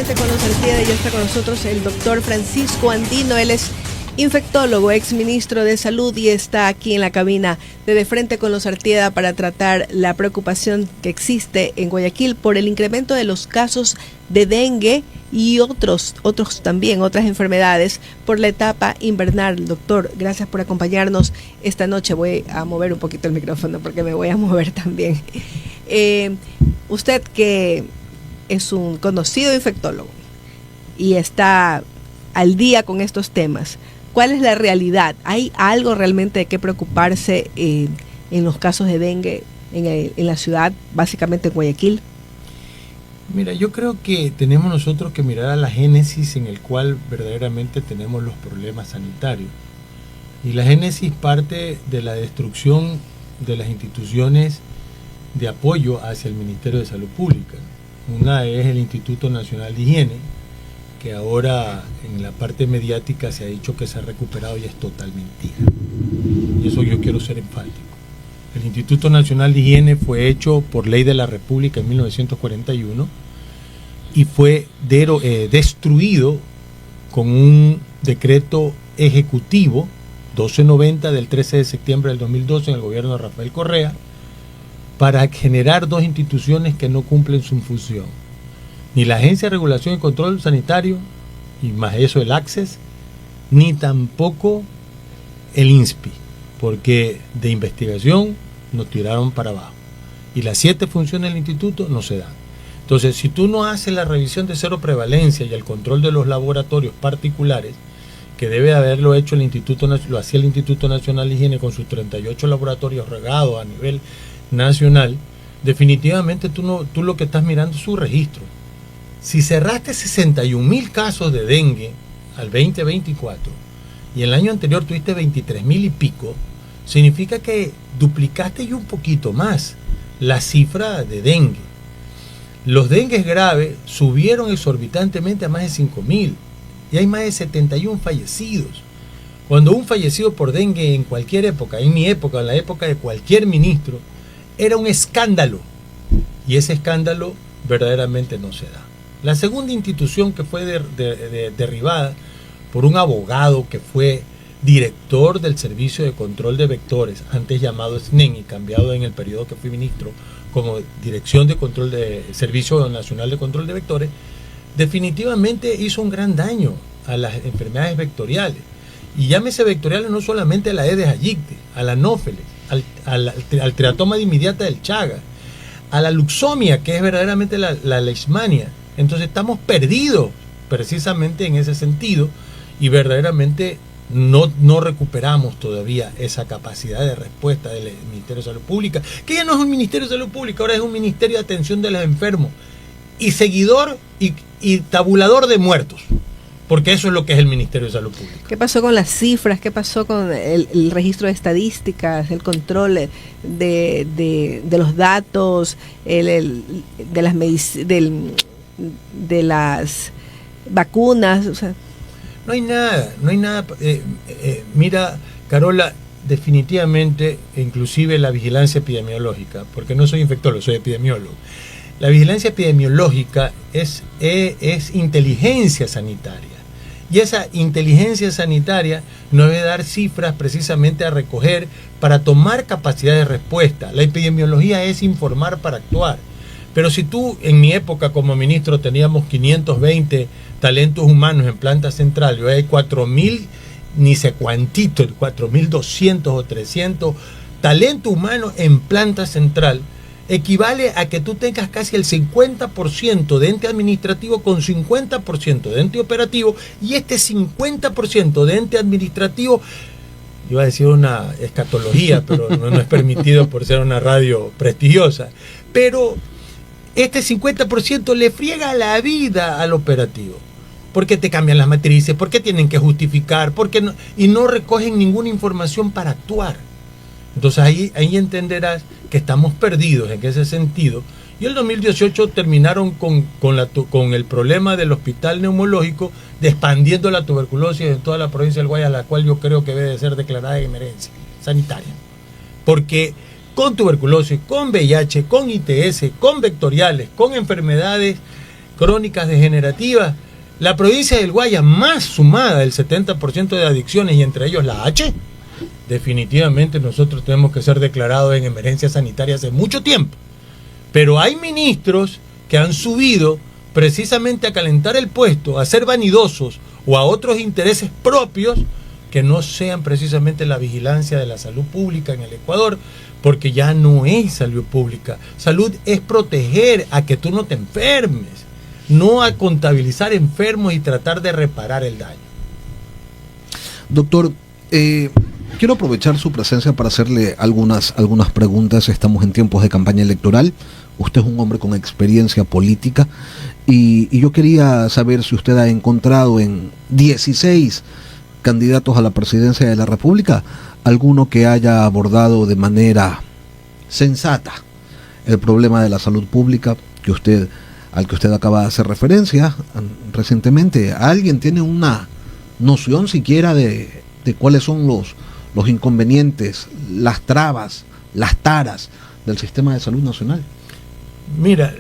Frente con los Artieda, ya está con nosotros el doctor Francisco Andino. Él es infectólogo, exministro de Salud, y está aquí en la cabina de Frente con los Artieda para tratar la preocupación que existe en Guayaquil por el incremento de los casos de dengue y otras enfermedades por la etapa invernal. Doctor, gracias por acompañarnos esta noche. Voy a mover un poquito el micrófono porque me voy a mover también. Usted, que es un conocido infectólogo y está al día con estos temas, ¿cuál es la realidad? ¿Hay algo realmente de qué preocuparse en los casos de dengue en la ciudad, básicamente en Guayaquil? Mira, yo creo que tenemos nosotros que mirar a la génesis en el cual verdaderamente tenemos los problemas sanitarios. Y la génesis parte de la destrucción de las instituciones de apoyo hacia el Ministerio de Salud Pública. Una es el Instituto Nacional de Higiene, que ahora en la parte mediática se ha dicho que se ha recuperado y es total mentira. Y eso yo quiero ser enfático. El Instituto Nacional de Higiene fue hecho por ley de la República en 1941 y fue destruido con un decreto ejecutivo 1290 del 13 de septiembre del 2012 en el gobierno de Rafael Correa, para generar dos instituciones que no cumplen su función. Ni la Agencia de Regulación y Control Sanitario, y más eso el ACCES, ni tampoco el INSPI, porque de investigación nos tiraron para abajo. Y las 7 funciones del instituto no se dan. Entonces, si tú no haces la revisión de cero prevalencia y el control de los laboratorios particulares, que debe haberlo hecho el Instituto, lo hacía el Instituto Nacional de Higiene con sus 38 laboratorios regados a nivel nacional, definitivamente tú lo que estás mirando es su registro. Si cerraste 61,000 casos de dengue al 2024 y el año anterior tuviste 23,000 y pico, significa que duplicaste y un poquito más la cifra de dengue. Los dengues graves subieron exorbitantemente a más de 5,000 y hay más de 71 fallecidos. Cuando un fallecido por dengue en cualquier época, en mi época, en la época de cualquier ministro, era un escándalo, y ese escándalo verdaderamente no se da. La segunda institución que fue derribada por un abogado que fue director del Servicio de Control de Vectores, antes llamado SNEN y cambiado en el periodo que fui ministro como Dirección de Control de Servicio Nacional de Control de Vectores, definitivamente hizo un gran daño a las enfermedades vectoriales. Y llámese vectoriales no solamente a la Aedes aegypti, a la anófeles, al teratoma inmediata del Chagas, a la luxomia, que es verdaderamente la leishmania. Entonces estamos perdidos precisamente en ese sentido y verdaderamente no recuperamos todavía esa capacidad de respuesta del Ministerio de Salud Pública, que ya no es un Ministerio de Salud Pública, ahora es un Ministerio de Atención de los Enfermos y seguidor y tabulador de muertos. Porque eso es lo que es el Ministerio de Salud Pública. ¿Qué pasó con las cifras? ¿Qué pasó con el registro de estadísticas, el control de los datos, de las vacunas? O sea, no hay nada. Mira, Carola, definitivamente, inclusive la vigilancia epidemiológica, porque no soy infectólogo, soy epidemiólogo. La vigilancia epidemiológica es inteligencia sanitaria. Y esa inteligencia sanitaria nos debe dar cifras precisamente a recoger para tomar capacidad de respuesta. La epidemiología es informar para actuar. Pero si tú, en mi época como ministro, teníamos 520 talentos humanos en planta central, y hoy hay 4,000, ni sé cuantito, 4,200 o 300 talentos humanos en planta central, equivale a que tú tengas casi el 50% de ente administrativo con 50% de ente operativo, y este 50% de ente administrativo, iba a decir una escatología, pero no es permitido por ser una radio prestigiosa, pero este 50% le friega la vida al operativo, porque te cambian las matrices, porque tienen que justificar, y no recogen ninguna información para actuar. Entonces ahí entenderás que estamos perdidos en ese sentido. Y el 2018 terminaron con el problema del hospital neumológico, expandiendo la tuberculosis en toda la provincia del Guayas, la cual yo creo que debe de ser declarada emergencia sanitaria. Porque con tuberculosis, con VIH, con ITS, con vectoriales, con enfermedades crónicas degenerativas. La provincia del Guaya más sumada del 70% de adicciones y entre ellos la H. Definitivamente nosotros tenemos que ser declarados en emergencia sanitaria hace mucho tiempo. Pero hay ministros que han subido precisamente a calentar el puesto, a ser vanidosos o a otros intereses propios que no sean precisamente la vigilancia de la salud pública en el Ecuador, porque ya no es salud pública. Salud es proteger a que tú no te enfermes, no a contabilizar enfermos y tratar de reparar el daño. Doctor, quiero aprovechar su presencia para hacerle algunas preguntas. Estamos en tiempos de campaña electoral. Usted es un hombre con experiencia política y yo quería saber si usted ha encontrado en 16 candidatos a la presidencia de la República alguno que haya abordado de manera sensata el problema de la salud pública al que usted acaba de hacer referencia recientemente. ¿Alguien tiene una noción siquiera de cuáles son los inconvenientes, las trabas, las taras del sistema de salud nacional? Mira,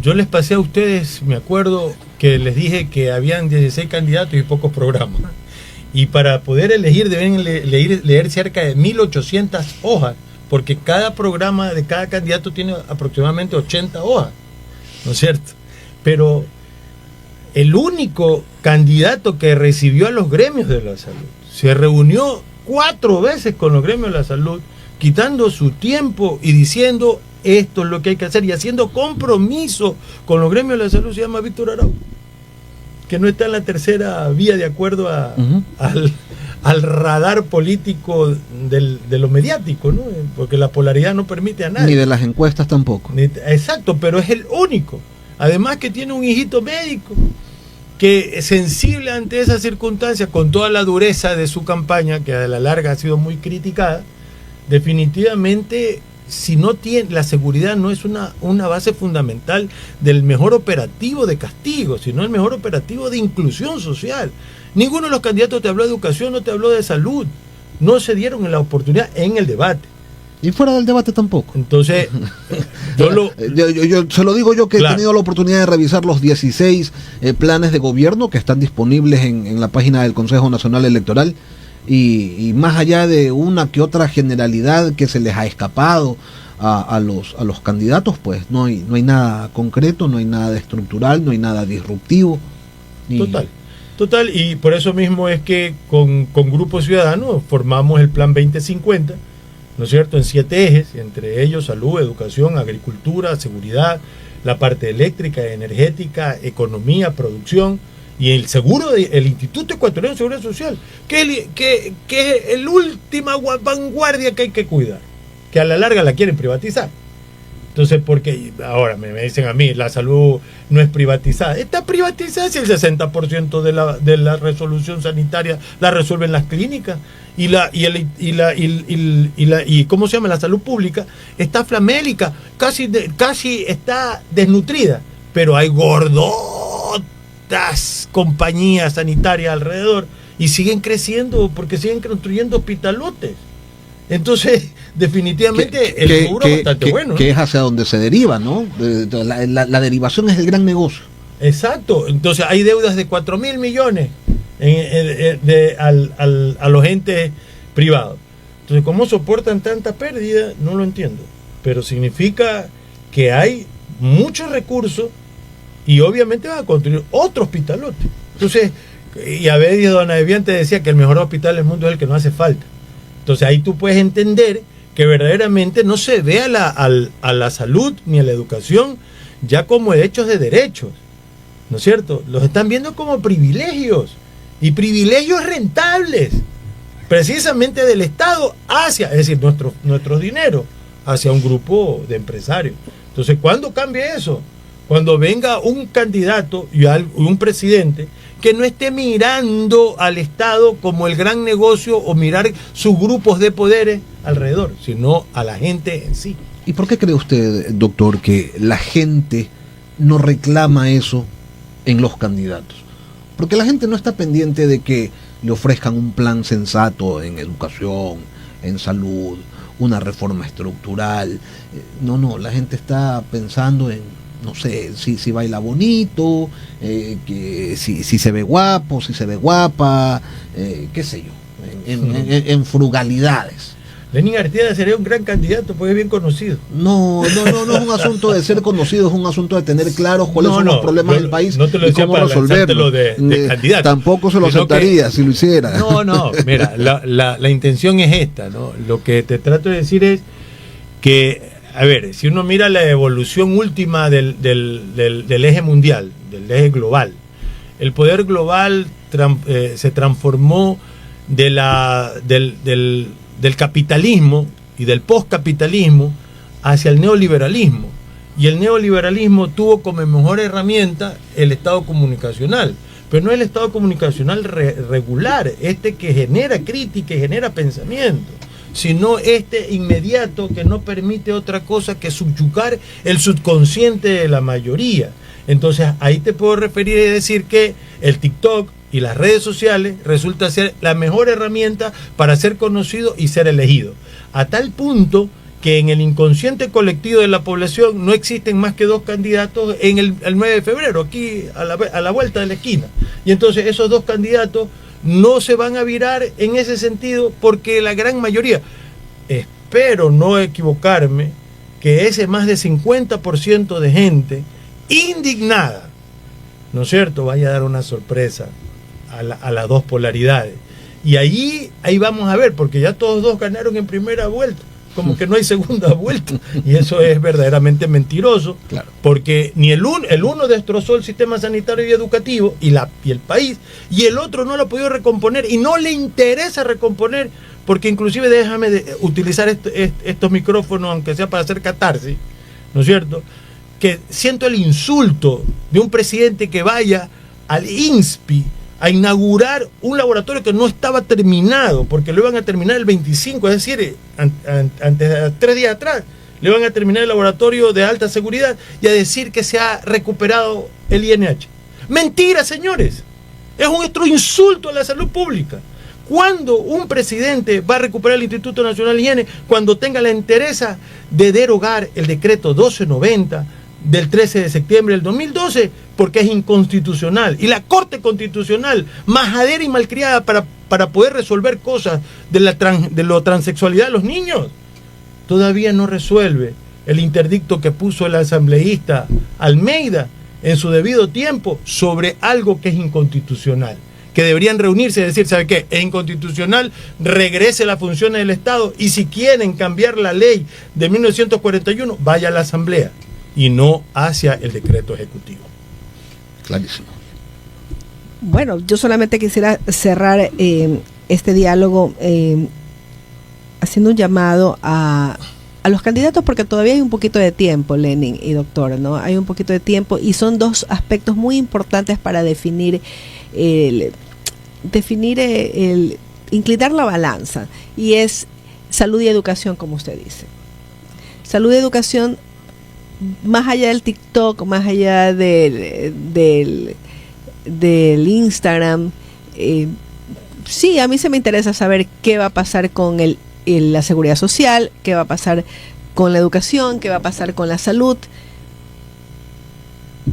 yo les pasé a ustedes, me acuerdo que les dije que habían 16 candidatos y pocos programas. Y para poder elegir deben leer cerca de 1.800 hojas, porque cada programa de cada candidato tiene aproximadamente 80 hojas, ¿no es cierto? Pero el único candidato que recibió a los gremios de la salud se reunió 4 veces con los gremios de la salud, quitando su tiempo y diciendo esto es lo que hay que hacer y haciendo compromiso con los gremios de la salud, se llama Víctor Araujo, que no está en la tercera vía de acuerdo al radar político de lo mediático, ¿no? Porque la polaridad no permite a nadie. Ni de las encuestas tampoco. Exacto, pero es el único. Además que tiene un hijito médico que es sensible ante esas circunstancias, con toda la dureza de su campaña, que a la larga ha sido muy criticada. Definitivamente, si no tiene, la seguridad no es una base fundamental del mejor operativo de castigo, sino el mejor operativo de inclusión social. Ninguno de los candidatos te habló de educación, no te habló de salud. No se dieron la oportunidad en el debate. Y fuera del debate tampoco. Entonces, yo se lo digo yo que claro, he tenido la oportunidad de revisar los 16 planes de gobierno que están disponibles en la página del Consejo Nacional Electoral. Y más allá de una que otra generalidad que se les ha escapado a los candidatos, pues no hay nada concreto, no hay nada estructural, no hay nada disruptivo. Total, y por eso mismo es que con Grupo Ciudadano formamos el Plan 2050, ¿no es cierto?, en 7 ejes, entre ellos salud, educación, agricultura, seguridad, la parte eléctrica, energética, economía, producción, y el Instituto Ecuatoriano de Seguridad Social, que es la última vanguardia que hay que cuidar, que a la larga la quieren privatizar. Entonces, porque ahora me dicen a mí, la salud no es privatizada. Está privatizada si el 60% de la resolución sanitaria la resuelven las clínicas, y ¿cómo se llama? La salud pública está flamélica, casi está desnutrida, pero hay gordotas compañías sanitarias alrededor y siguen creciendo porque siguen construyendo hospitalotes. Entonces, definitivamente el rubro es bastante bueno, ¿no? Que es hacia donde se deriva, ¿no? La derivación es el gran negocio. Exacto. Entonces hay deudas de 4.000 millones a los entes privados. Entonces, ¿cómo soportan tanta pérdida? No lo entiendo. Pero significa que hay muchos recursos y obviamente van a construir otro hospitalote. Entonces, y a veces don Evian te decía que el mejor hospital del mundo es el que no hace falta. Entonces ahí tú puedes entender que verdaderamente no se ve a la salud ni a la educación ya como hechos de derechos, ¿no es cierto? Los están viendo como privilegios, y privilegios rentables, precisamente del Estado hacia, es decir, nuestros dineros, hacia un grupo de empresarios. Entonces, ¿cuándo cambie eso? Cuando venga un candidato y un presidente que no esté mirando al Estado como el gran negocio o mirar sus grupos de poderes alrededor, sino a la gente en sí. ¿Y por qué cree usted, doctor, que la gente no reclama eso en los candidatos? Porque la gente no está pendiente de que le ofrezcan un plan sensato en educación, en salud, una reforma estructural. No, la gente está pensando en no sé, si baila bonito, que si se ve guapo, si se ve guapa, qué sé yo, en frugalidades. Lenín Artieda sería un gran candidato porque es bien conocido. No es un asunto de ser conocido, es un asunto de tener claros cuáles son los problemas del país y cómo resolverlos. De candidato. Tampoco se lo aceptaría si lo hiciera. No, mira, la intención es esta, ¿no? Lo que te trato de decir es que, a ver, si uno mira la evolución última del eje mundial, del eje global, el poder global se transformó del capitalismo y del postcapitalismo hacia el neoliberalismo. Y el neoliberalismo tuvo como mejor herramienta el Estado comunicacional, pero no el Estado comunicacional regular, que genera crítica y genera pensamiento, sino inmediato que no permite otra cosa que subyugar el subconsciente de la mayoría. Entonces ahí te puedo referir y decir que el TikTok y las redes sociales resulta ser la mejor herramienta para ser conocido y ser elegido. A tal punto que en el inconsciente colectivo de la población no existen más que 2 candidatos el 9 de febrero, aquí a la vuelta de la esquina. Y entonces esos 2 candidatos no se van a virar en ese sentido porque la gran mayoría, espero no equivocarme, que ese más de 50% de gente indignada, ¿no es cierto?, vaya a dar una sorpresa a las 2 polaridades. Y ahí vamos a ver, porque ya todos 2 ganaron en primera vuelta, como que no hay segunda vuelta, y eso es verdaderamente mentiroso, claro. Porque ni el uno destrozó el sistema sanitario y educativo y el país, y el otro no lo ha podido recomponer, y no le interesa recomponer, porque inclusive déjame utilizar estos micrófonos, aunque sea para hacer catarsis, ¿no es cierto?, que siento el insulto de un presidente que vaya al INSPI a inaugurar un laboratorio que no estaba terminado, porque lo iban a terminar el 25, es decir, antes 3 días atrás, le iban a terminar el laboratorio de alta seguridad y a decir que se ha recuperado el INH. Mentira, señores, es un otro insulto a la salud pública. ¿Cuándo un presidente va a recuperar el Instituto Nacional de Higiene? Cuando tenga la entereza de derogar el decreto 1290 del 13 de septiembre del 2012, porque es inconstitucional. Y la Corte Constitucional, majadera y malcriada para poder resolver cosas de la transexualidad de los niños, todavía no resuelve el interdicto que puso el asambleísta Almeida en su debido tiempo sobre algo que es inconstitucional, que deberían reunirse y decir, ¿sabe qué? Es inconstitucional, regrese las funciones del Estado, y si quieren cambiar la ley de 1941, vaya a la Asamblea y no hacia el decreto ejecutivo. Clarísimo. Bueno, yo solamente quisiera cerrar este diálogo haciendo un llamado a los candidatos, porque todavía hay un poquito de tiempo, Lenin y doctor, ¿no? Hay un poquito de tiempo, y son 2 aspectos muy importantes para definir inclinar la balanza, y es salud y educación, como usted dice. Salud y educación, más allá del TikTok, más allá del Instagram, sí, a mí se me interesa saber qué va a pasar con la seguridad social, qué va a pasar con la educación, qué va a pasar con la salud.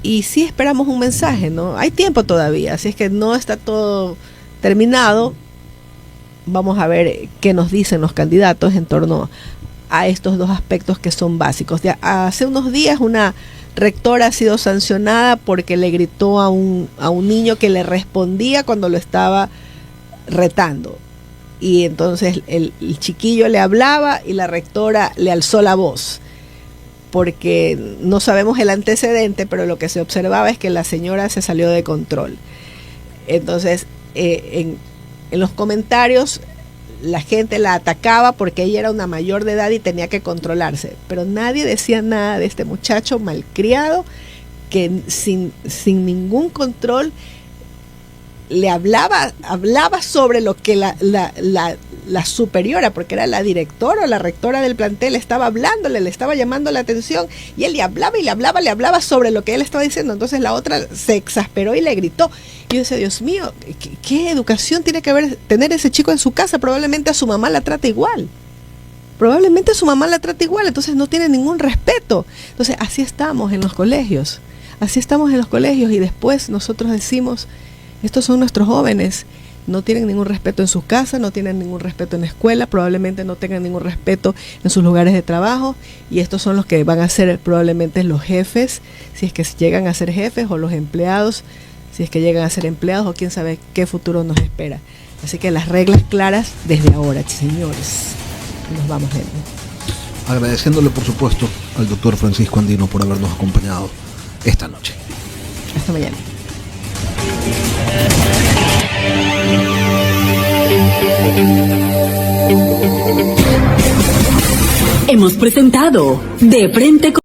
Y sí esperamos un mensaje, ¿no? Hay tiempo todavía, así es que no está todo terminado. Vamos a ver qué nos dicen los candidatos en torno a estos 2 aspectos que son básicos. Hace unos días una rectora ha sido sancionada porque le gritó a un niño que le respondía cuando lo estaba retando. Y entonces el chiquillo le hablaba y la rectora le alzó la voz, porque no sabemos el antecedente, pero lo que se observaba es que la señora se salió de control. Entonces, en los comentarios, la gente la atacaba porque ella era una mayor de edad y tenía que controlarse, pero nadie decía nada de este muchacho malcriado que sin ningún control le hablaba sobre lo que la superiora, porque era la directora o la rectora del plantel, estaba hablándole, le estaba llamando la atención, y él le hablaba sobre lo que él estaba diciendo. Entonces la otra se exasperó y le gritó. Y yo decía, Dios mío, ¿qué educación tiene que tener ese chico en su casa? Probablemente a su mamá la trata igual. probablemente su mamá la trata igual, entonces no tiene ningún respeto. Entonces así estamos en los colegios, y después nosotros decimos, estos son nuestros jóvenes, no tienen ningún respeto en sus casas, no tienen ningún respeto en la escuela, probablemente no tengan ningún respeto en sus lugares de trabajo, y estos son los que van a ser probablemente los jefes, si es que llegan a ser jefes, o los empleados, si es que llegan a ser empleados, o quién sabe qué futuro nos espera. Así que las reglas claras desde ahora, señores. Nos vamos viendo. Agradeciéndole, por supuesto, al doctor Francisco Andino por habernos acompañado esta noche. Hasta mañana. Hemos presentado De Frente con